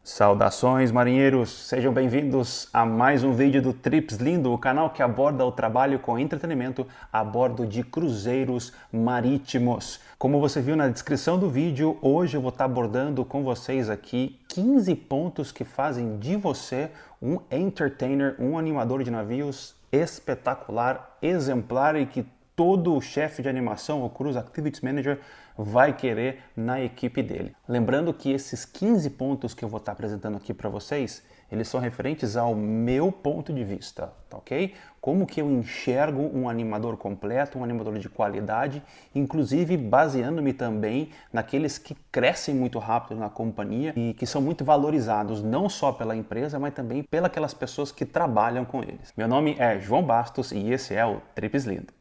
Saudações, marinheiros! Sejam bem-vindos a mais um vídeo do Trips Lindo, o canal que aborda o trabalho com entretenimento a bordo de cruzeiros marítimos. Como você viu na descrição do vídeo, hoje eu vou estar abordando com vocês aqui 15 pontos que fazem de você um entertainer, um animador de navios espetacular, exemplar e que todo chefe de animação ou Cruise Activities Manager vai querer na equipe dele. Lembrando que esses 15 pontos que eu vou estar apresentando aqui para vocês, eles são referentes ao meu ponto de vista, tá ok? Como que eu enxergo um animador completo, um animador de qualidade, inclusive baseando-me também naqueles que crescem muito rápido na companhia e que são muito valorizados, não só pela empresa, mas também pelas pessoas que trabalham com eles. Meu nome é João Bastos e esse é o Trips Lindo.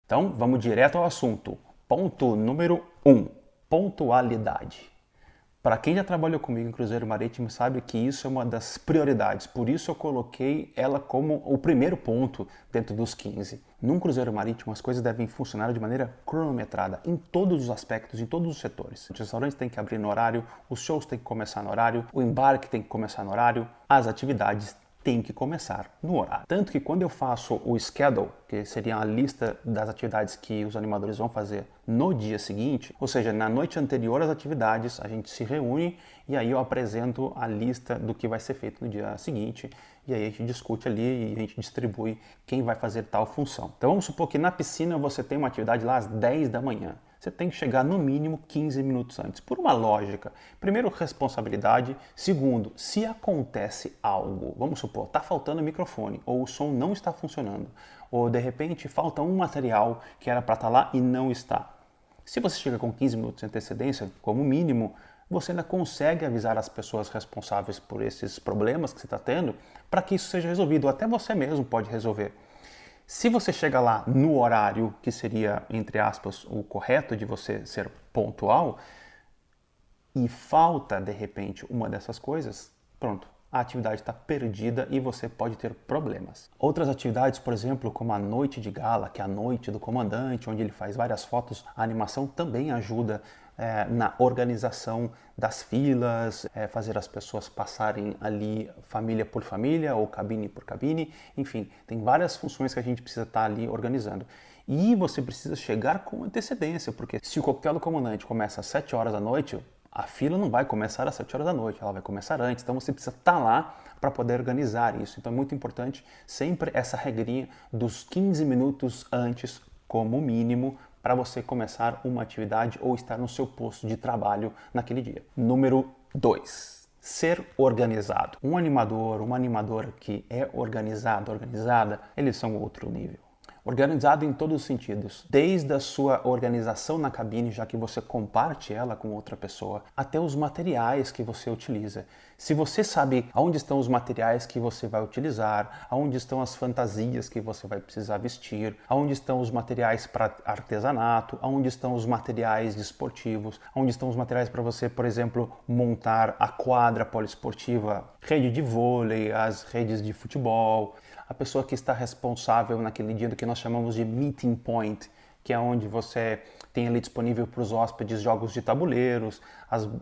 Então, vamos direto ao assunto. Ponto número 1, pontualidade. Para quem já trabalhou comigo em cruzeiro marítimo sabe que isso é uma das prioridades, por isso eu coloquei ela como o primeiro ponto dentro dos 15. Num cruzeiro marítimo as coisas devem funcionar de maneira cronometrada, em todos os aspectos, em todos os setores. Os restaurantes têm que abrir no horário, os shows têm que começar no horário, o embarque tem que começar no horário, as atividades tem que começar no horário. Tanto que quando eu faço o schedule, que seria a lista das atividades que os animadores vão fazer no dia seguinte, ou seja, na noite anterior às atividades, a gente se reúne e aí eu apresento a lista do que vai ser feito no dia seguinte e aí a gente discute ali e a gente distribui quem vai fazer tal função. Então vamos supor que na piscina você tem uma atividade lá às 10 da manhã. Você tem que chegar no mínimo 15 minutos antes, por uma lógica. Primeiro, responsabilidade. Segundo, se acontece algo, vamos supor, está faltando microfone, ou o som não está funcionando, ou de repente falta um material que era para estar lá e não está. Se você chega com 15 minutos de antecedência, como mínimo, você ainda consegue avisar as pessoas responsáveis por esses problemas que você está tendo, para que isso seja resolvido, ou até você mesmo pode resolver. Se você chega lá no horário, que seria, entre aspas, o correto de você ser pontual, e falta, de repente, uma dessas coisas, pronto, a atividade está perdida e você pode ter problemas. Outras atividades, por exemplo, como a noite de gala, que é a noite do comandante, onde ele faz várias fotos, a animação também ajuda na organização das filas, fazer as pessoas passarem ali família por família ou cabine por cabine, enfim, tem várias funções que a gente precisa estar ali organizando. E você precisa chegar com antecedência, porque se o coquetel do comandante começa às 7 horas da noite, a fila não vai começar às 7 horas da noite, ela vai começar antes, então você precisa estar lá para poder organizar isso. Então é muito importante sempre essa regrinha dos 15 minutos antes, como mínimo, para você começar uma atividade ou estar no seu posto de trabalho naquele dia. Número 2. Ser organizado. Um animador, uma animadora que é organizado, organizada, eles são outro nível. Organizado em todos os sentidos, desde a sua organização na cabine, já que você comparte ela com outra pessoa, até os materiais que você utiliza. Se você sabe aonde estão os materiais que você vai utilizar, aonde estão as fantasias que você vai precisar vestir, aonde estão os materiais para artesanato, aonde estão os materiais desportivos, aonde estão os materiais para você, por exemplo, montar a quadra poliesportiva, rede de vôlei, as redes de futebol, a pessoa que está responsável naquele dia do que nós chamamos de meeting point, que é onde você tem ali disponível para os hóspedes jogos de tabuleiros,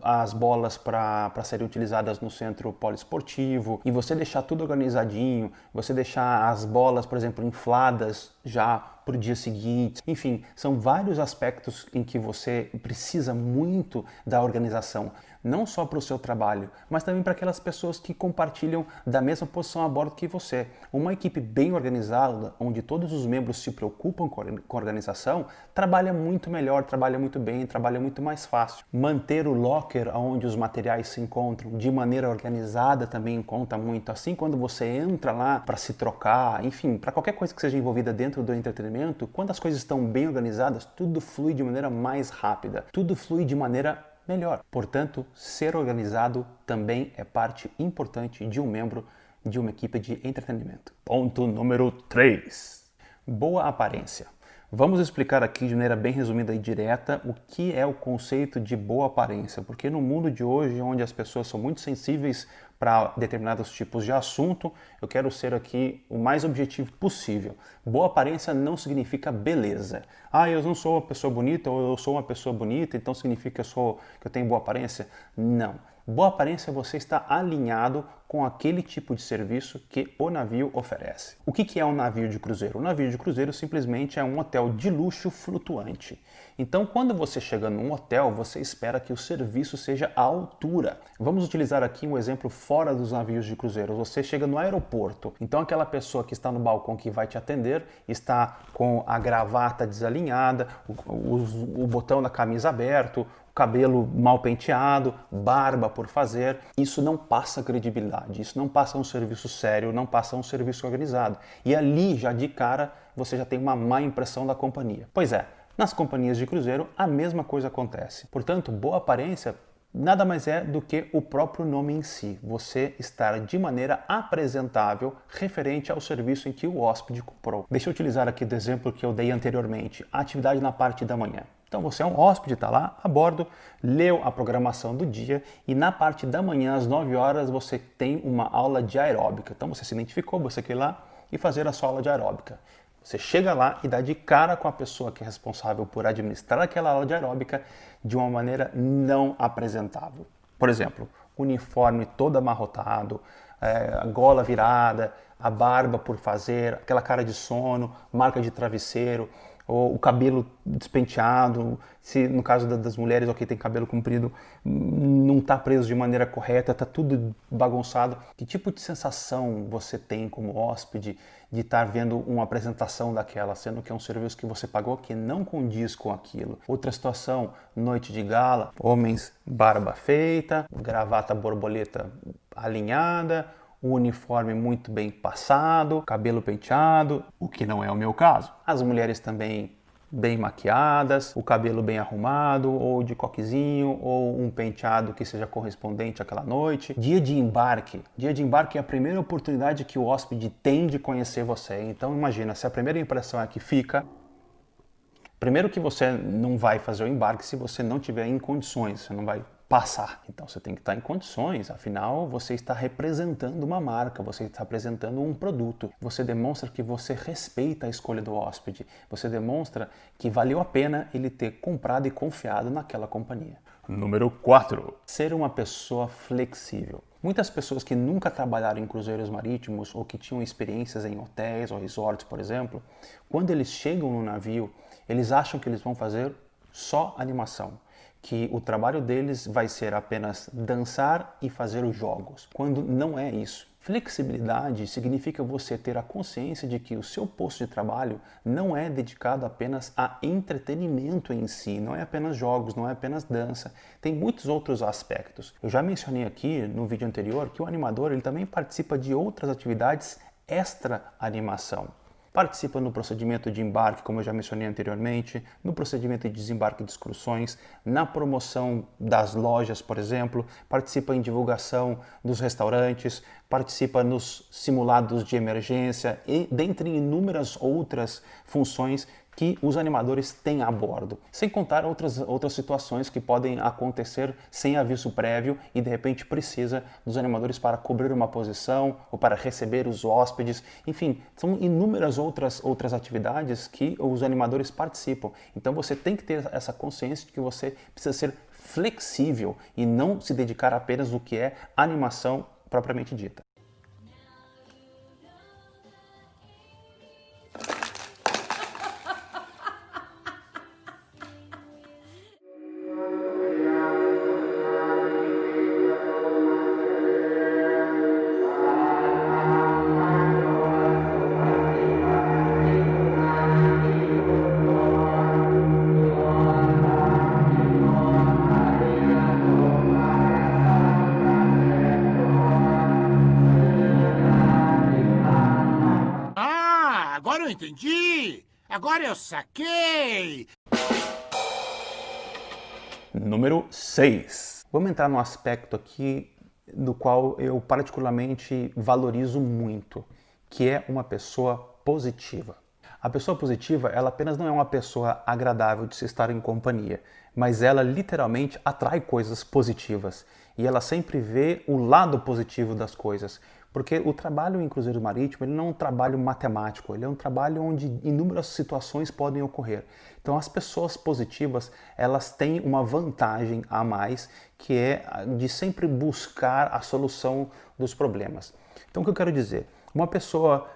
as bolas para serem utilizadas no centro poliesportivo, e você deixar tudo organizadinho, você deixar as bolas, por exemplo, infladas já para o dia seguinte. Enfim, são vários aspectos em que você precisa muito da organização, não só para o seu trabalho, mas também para aquelas pessoas que compartilham da mesma posição a bordo que você. Uma equipe bem organizada, onde todos os membros se preocupam com a organização, trabalha muito melhor, trabalha muito bem, trabalha muito mais fácil. Manter o locker onde os materiais se encontram de maneira organizada também conta muito. Assim, quando você entra lá para se trocar, enfim, para qualquer coisa que seja envolvida dentro do entretenimento, quando as coisas estão bem organizadas, tudo flui de maneira mais rápida, tudo flui de maneira melhor. Portanto, ser organizado também é parte importante de um membro de uma equipe de entretenimento. Ponto número 3. Boa aparência. Vamos explicar aqui de maneira bem resumida e direta o que é o conceito de boa aparência, porque no mundo de hoje, onde as pessoas são muito sensíveis para determinados tipos de assunto, eu quero ser aqui o mais objetivo possível. Boa aparência não significa beleza. Ah, eu não sou uma pessoa bonita, ou eu sou uma pessoa bonita, então significa que eu tenho boa aparência? Não. Boa aparência é você estar alinhado com aquele tipo de serviço que o navio oferece. O que é um navio de cruzeiro? Um navio de cruzeiro simplesmente é um hotel de luxo flutuante. Então, quando você chega num hotel, você espera que o serviço seja à altura. Vamos utilizar aqui um exemplo fora dos navios de cruzeiro. Você chega no aeroporto, então aquela pessoa que está no balcão que vai te atender está com a gravata desalinhada, o botão da camisa aberto, cabelo mal penteado, barba por fazer. Isso não passa credibilidade, isso não passa um serviço sério, não passa um serviço organizado. E ali, já de cara, você já tem uma má impressão da companhia. Pois é, nas companhias de cruzeiro a mesma coisa acontece. Portanto, boa aparência nada mais é do que o próprio nome em si. Você estar de maneira apresentável referente ao serviço em que o hóspede comprou. Deixa eu utilizar aqui do exemplo que eu dei anteriormente, a atividade na parte da manhã. Então você é um hóspede, está lá a bordo, leu a programação do dia e na parte da manhã, às 9 horas, você tem uma aula de aeróbica. Então você se identificou, você quer ir lá e fazer a sua aula de aeróbica. Você chega lá e dá de cara com a pessoa que é responsável por administrar aquela aula de aeróbica de uma maneira não apresentável. Por exemplo, uniforme todo amarrotado, a gola virada, a barba por fazer, aquela cara de sono, marca de travesseiro, ou o cabelo despenteado, se no caso das mulheres, ok, tem cabelo comprido, não está preso de maneira correta, está tudo bagunçado. Que tipo de sensação você tem como hóspede de estar vendo uma apresentação daquela, sendo que é um serviço que você pagou que não condiz com aquilo? Outra situação, noite de gala, homens barba feita, gravata borboleta alinhada, o uniforme muito bem passado, cabelo penteado, o que não é o meu caso. As mulheres também bem maquiadas, o cabelo bem arrumado, ou de coquezinho, ou um penteado que seja correspondente àquela noite. Dia de embarque. Dia de embarque é a primeira oportunidade que o hóspede tem de conhecer você. Então imagina, se a primeira impressão é que fica, primeiro que você não vai fazer o embarque se você não tiver em condições, você não vai passar. Então você tem que estar em condições, afinal você está representando uma marca, você está apresentando um produto. Você demonstra que você respeita a escolha do hóspede, você demonstra que valeu a pena ele ter comprado e confiado naquela companhia. Número 4. Ser uma pessoa flexível. Muitas pessoas que nunca trabalharam em cruzeiros marítimos ou que tinham experiências em hotéis ou resorts, por exemplo, quando eles chegam no navio, eles acham que eles vão fazer só animação, que o trabalho deles vai ser apenas dançar e fazer os jogos, quando não é isso. Flexibilidade significa você ter a consciência de que o seu posto de trabalho não é dedicado apenas a entretenimento em si, não é apenas jogos, não é apenas dança, tem muitos outros aspectos. Eu já mencionei aqui no vídeo anterior que o animador ele também participa de outras atividades extra animação. Participa no procedimento de embarque, como eu já mencionei anteriormente, no procedimento de desembarque de excursões, na promoção das lojas, por exemplo, participa em divulgação dos restaurantes, participa nos simulados de emergência e dentre inúmeras outras funções que os animadores têm a bordo. Sem contar outras situações que podem acontecer sem aviso prévio e de repente precisa dos animadores para cobrir uma posição ou para receber os hóspedes. Enfim, são inúmeras outras atividades que os animadores participam. Então você tem que ter essa consciência de que você precisa ser flexível e não se dedicar apenas no que é animação propriamente dita. Agora eu entendi! Agora eu saquei! Número 6. Vamos entrar num aspecto aqui do qual eu particularmente valorizo muito, que é uma pessoa positiva. A pessoa positiva, ela apenas não é uma pessoa agradável de se estar em companhia, mas ela literalmente atrai coisas positivas. e ela sempre vê o lado positivo das coisas. Porque o trabalho em cruzeiro marítimo ele não é um trabalho matemático, ele é um trabalho onde inúmeras situações podem ocorrer. Então as pessoas positivas, elas têm uma vantagem a mais, que é de sempre buscar a solução dos problemas. Então o que eu quero dizer? Uma pessoa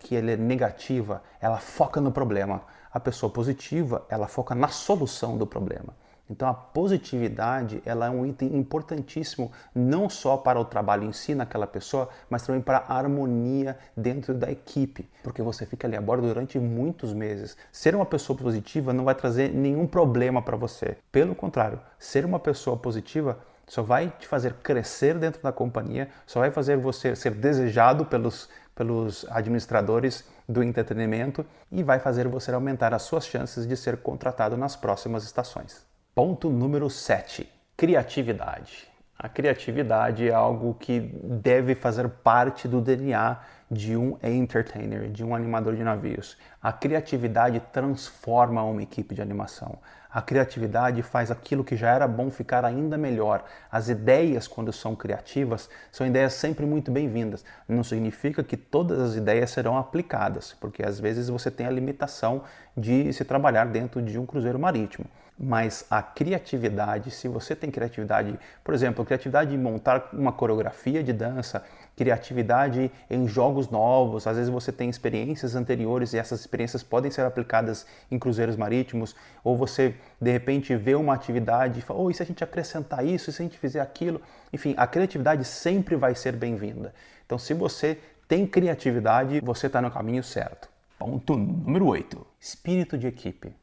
que ela é negativa, ela foca no problema. A pessoa positiva, ela foca na solução do problema. Então a positividade ela é um item importantíssimo não só para o trabalho em si naquela pessoa, mas também para a harmonia dentro da equipe, porque você fica ali a bordo durante muitos meses. Ser uma pessoa positiva não vai trazer nenhum problema para você. Pelo contrário, ser uma pessoa positiva só vai te fazer crescer dentro da companhia, só vai fazer você ser desejado pelos administradores do entretenimento e vai fazer você aumentar as suas chances de ser contratado nas próximas estações. Ponto número 7, criatividade. A criatividade é algo que deve fazer parte do DNA de um entertainer, de um animador de navios. A criatividade transforma uma equipe de animação. A criatividade faz aquilo que já era bom ficar ainda melhor. As ideias, quando são criativas, são ideias sempre muito bem-vindas. Não significa que todas as ideias serão aplicadas, porque às vezes você tem a limitação de se trabalhar dentro de um cruzeiro marítimo. Mas a criatividade, se você tem criatividade, por exemplo, criatividade em montar uma coreografia de dança, criatividade em jogos novos, às vezes você tem experiências anteriores e essas experiências podem ser aplicadas em cruzeiros marítimos, ou você de repente vê uma atividade e fala, e se a gente acrescentar isso, e se a gente fizer aquilo? Enfim, a criatividade sempre vai ser bem-vinda. Então se você tem criatividade, você está no caminho certo. Ponto número 8, espírito de equipe.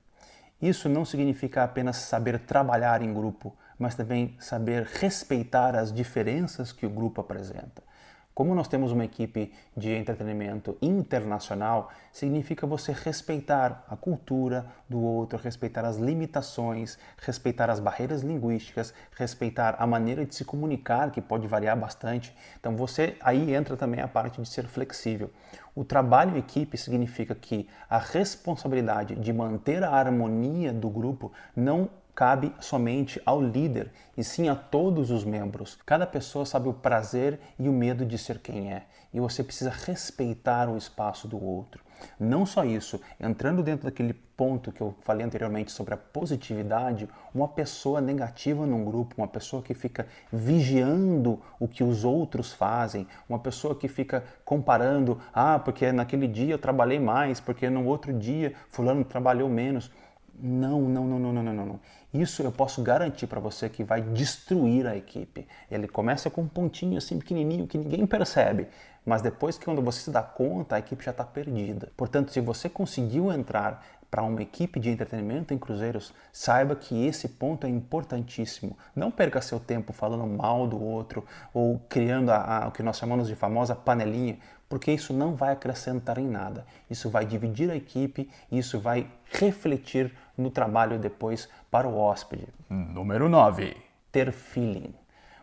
Isso não significa apenas saber trabalhar em grupo, mas também saber respeitar as diferenças que o grupo apresenta. Como nós temos uma equipe de entretenimento internacional, significa você respeitar a cultura do outro, respeitar as limitações, respeitar as barreiras linguísticas, respeitar a maneira de se comunicar, que pode variar bastante. Então aí entra também a parte de ser flexível. O trabalho em equipe significa que a responsabilidade de manter a harmonia do grupo não cabe somente ao líder, e sim a todos os membros. Cada pessoa sabe o prazer e o medo de ser quem é, e você precisa respeitar o espaço do outro. Não só isso, entrando dentro daquele ponto que eu falei anteriormente sobre a positividade, uma pessoa negativa num grupo, uma pessoa que fica vigiando o que os outros fazem, uma pessoa que fica comparando, porque naquele dia eu trabalhei mais, porque no outro dia fulano trabalhou menos. Não. Isso eu posso garantir para você que vai destruir a equipe. Ele começa com um pontinho assim pequenininho que ninguém percebe, mas depois que quando você se dá conta, a equipe já está perdida. Portanto, se você conseguiu entrar para uma equipe de entretenimento em cruzeiros, saiba que esse ponto é importantíssimo. Não perca seu tempo falando mal do outro ou criando o que nós chamamos de famosa panelinha, porque isso não vai acrescentar em nada. Isso vai dividir a equipe e isso vai refletir no trabalho depois para o hóspede. Número 9. Ter feeling.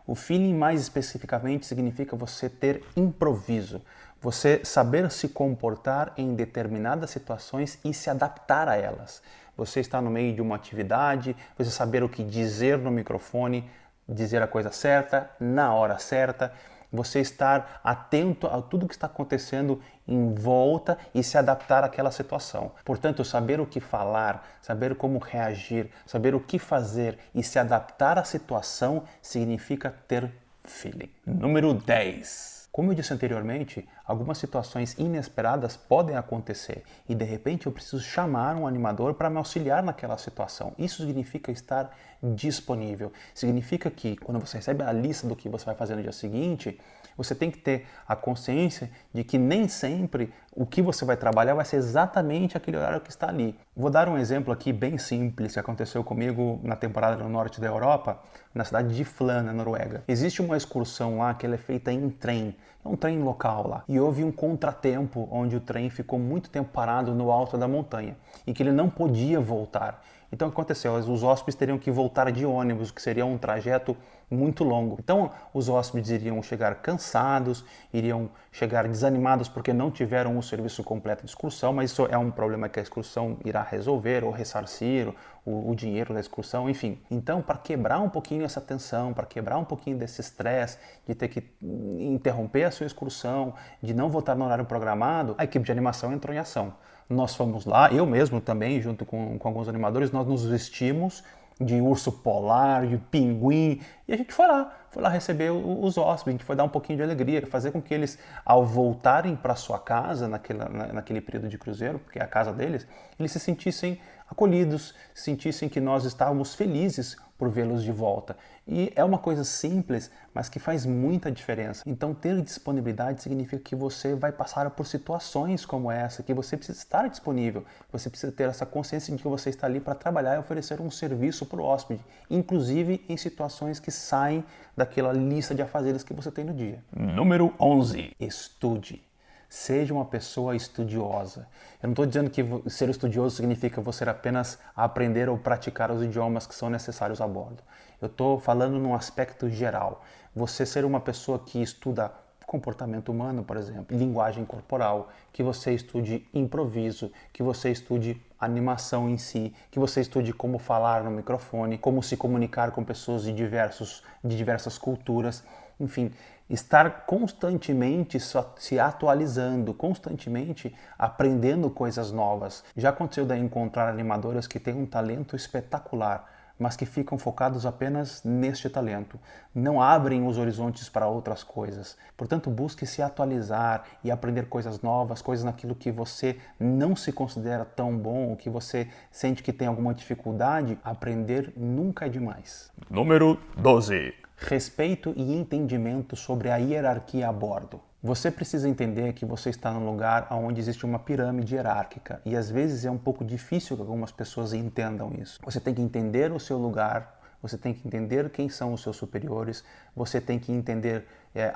O feeling, mais especificamente, significa você ter improviso. Você saber se comportar em determinadas situações e se adaptar a elas. Você está no meio de uma atividade, você saber o que dizer no microfone, dizer a coisa certa, na hora certa. Você estar atento a tudo que está acontecendo em volta e se adaptar àquela situação. Portanto, saber o que falar, saber como reagir, saber o que fazer e se adaptar à situação significa ter feeling. Número 10. Como eu disse anteriormente, algumas situações inesperadas podem acontecer e de repente eu preciso chamar um animador para me auxiliar naquela situação. Isso significa estar disponível. Significa que quando você recebe a lista do que você vai fazer no dia seguinte, você tem que ter a consciência de que nem sempre o que você vai trabalhar vai ser exatamente aquele horário que está ali. Vou dar um exemplo aqui bem simples que aconteceu comigo na temporada no norte da Europa, na cidade de Flan, na Noruega. Existe uma excursão lá que ela é feita em trem, é um trem local lá. E houve um contratempo onde o trem ficou muito tempo parado no alto da montanha e que ele não podia voltar. Então o que aconteceu? Os hóspedes teriam que voltar de ônibus, que seria um trajeto muito longo. Então, os hóspedes iriam chegar cansados, iriam chegar desanimados porque não tiveram o serviço completo de excursão, mas isso é um problema que a excursão irá resolver ou ressarcir o dinheiro da excursão, enfim. Então, para quebrar um pouquinho essa tensão, para quebrar um pouquinho desse estresse de ter que interromper a sua excursão, de não voltar no horário programado, a equipe de animação entrou em ação. Nós fomos lá, eu mesmo também, junto com alguns animadores, nós nos vestimos de urso polar, de pinguim, e a gente foi lá receber os hóspedes, a gente foi dar um pouquinho de alegria, fazer com que eles, ao voltarem para sua casa, naquele período de cruzeiro, porque é a casa deles, eles se sentissem acolhidos, sentissem que nós estávamos felizes por vê-los de volta. E é uma coisa simples, mas que faz muita diferença. Então, ter disponibilidade significa que você vai passar por situações como essa, que você precisa estar disponível, você precisa ter essa consciência de que você está ali para trabalhar e oferecer um serviço para o hóspede, inclusive em situações que saem daquela lista de afazeres que você tem no dia. Número 11. Estude. Seja uma pessoa estudiosa. Eu não estou dizendo que ser estudioso significa você apenas aprender ou praticar os idiomas que são necessários a bordo. Eu estou falando num aspecto geral. Você ser uma pessoa que estuda comportamento humano, por exemplo, linguagem corporal, que você estude improviso, que você estude animação em si, que você estude como falar no microfone, como se comunicar com pessoas de diversas culturas, enfim, estar constantemente se atualizando, constantemente aprendendo coisas novas. Já aconteceu de encontrar animadoras que têm um talento espetacular, mas que ficam focados apenas neste talento, não abrem os horizontes para outras coisas. Portanto, busque se atualizar e aprender coisas novas, coisas naquilo que você não se considera tão bom, que você sente que tem alguma dificuldade. Aprender nunca é demais. Número 12. Respeito e entendimento sobre a hierarquia a bordo. Você precisa entender que você está num lugar onde existe uma pirâmide hierárquica e às vezes é um pouco difícil que algumas pessoas entendam isso. Você tem que entender o seu lugar, você tem que entender quem são os seus superiores, você tem que entender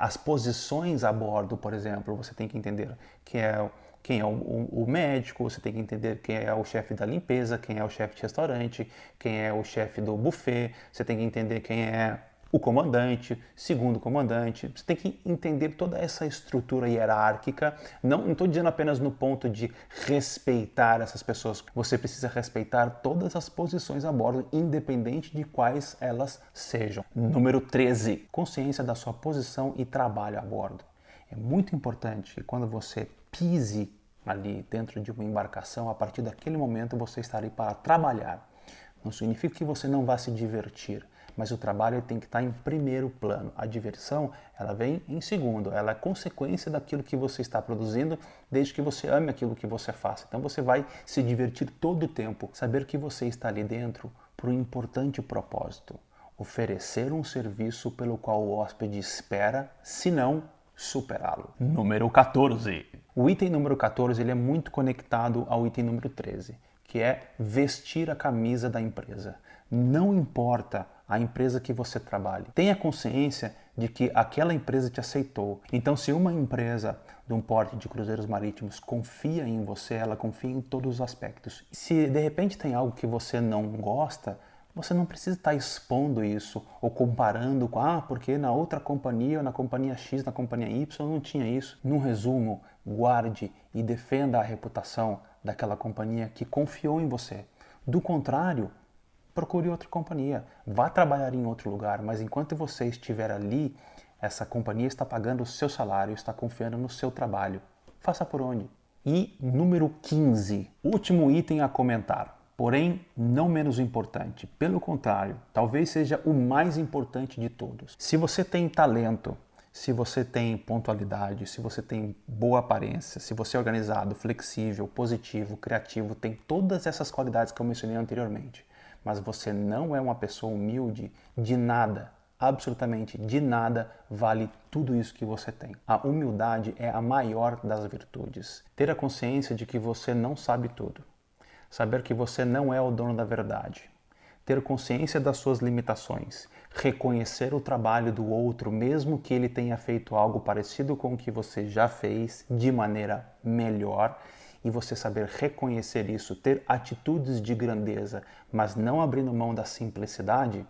as posições a bordo, por exemplo, você tem que entender quem é o médico, você tem que entender quem é o chefe da limpeza, quem é o chefe de restaurante, quem é o chefe do buffet, você tem que entender quem é o comandante, segundo comandante. Você tem que entender toda essa estrutura hierárquica. Não estou dizendo apenas no ponto de respeitar essas pessoas. Você precisa respeitar todas as posições a bordo, independente de quais elas sejam. Número 13. Consciência da sua posição e trabalho a bordo. É muito importante que quando você pise ali dentro de uma embarcação, a partir daquele momento você está ali para trabalhar. Não significa que você não vá se divertir, mas o trabalho tem que estar em primeiro plano. A diversão, ela vem em segundo, ela é consequência daquilo que você está produzindo, desde que você ame aquilo que você faz. Então você vai se divertir todo o tempo, saber que você está ali dentro por um importante propósito: oferecer um serviço pelo qual o hóspede espera, se não superá-lo. Número 14. O item número 14 ele é muito conectado ao item número 13, que é vestir a camisa da empresa. Não importa a empresa que você trabalhe, tenha consciência de que aquela empresa te aceitou. Então, se uma empresa de um porte de cruzeiros marítimos confia em você, ela confia em todos os aspectos. Se de repente tem algo que você não gosta, você não precisa estar expondo isso ou comparando com, porque na outra companhia, ou na companhia X, na companhia Y, não tinha isso. Num resumo, guarde e defenda a reputação daquela companhia que confiou em você. Do contrário, procure outra companhia, vá trabalhar em outro lugar, mas enquanto você estiver ali, essa companhia está pagando o seu salário, está confiando no seu trabalho. Faça por onde? E número 15, último item a comentar. Porém, não menos importante. Pelo contrário, talvez seja o mais importante de todos. Se você tem talento, se você tem pontualidade, se você tem boa aparência, se você é organizado, flexível, positivo, criativo, tem todas essas qualidades que eu mencionei anteriormente, mas você não é uma pessoa humilde, de nada, absolutamente de nada vale tudo isso que você tem. A humildade é a maior das virtudes. Ter a consciência de que você não sabe tudo. Saber que você não é o dono da verdade, ter consciência das suas limitações, reconhecer o trabalho do outro, mesmo que ele tenha feito algo parecido com o que você já fez, de maneira melhor, e você saber reconhecer isso, ter atitudes de grandeza, mas não abrindo mão da simplicidade,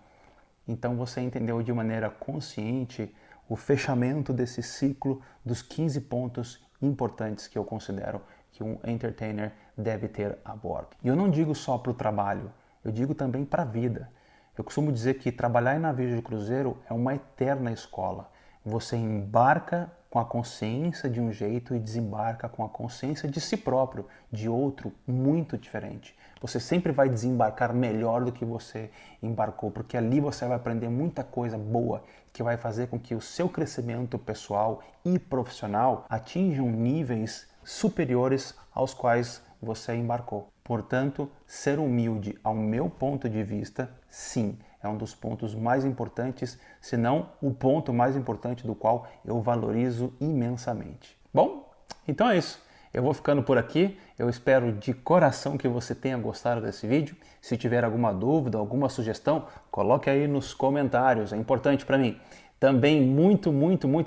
Então você entendeu de maneira consciente o fechamento desse ciclo dos 15 pontos importantes que eu considero que um entertainer deve ter a bordo. E eu não digo só para o trabalho, eu digo também para a vida. Eu costumo dizer que trabalhar em navio de cruzeiro é uma eterna escola. Você embarca com a consciência de um jeito e desembarca com a consciência de si próprio, de outro muito diferente. Você sempre vai desembarcar melhor do que você embarcou, porque ali você vai aprender muita coisa boa que vai fazer com que o seu crescimento pessoal e profissional atinjam níveis superiores aos quais você embarcou. Portanto, ser humilde, ao meu ponto de vista, sim, é um dos pontos mais importantes, se não o ponto mais importante do qual eu valorizo imensamente. Bom, então é isso. Eu vou ficando por aqui. Eu espero de coração que você tenha gostado desse vídeo. Se tiver alguma dúvida, alguma sugestão, coloque aí nos comentários. É importante para mim. Também muito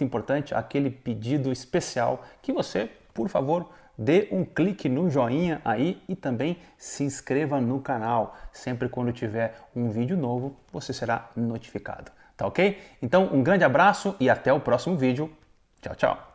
importante aquele pedido especial que você, por favor, dê um clique no joinha aí e também se inscreva no canal. Sempre quando tiver um vídeo novo, você será notificado. Tá ok? Então, um grande abraço e até o próximo vídeo. Tchau, tchau!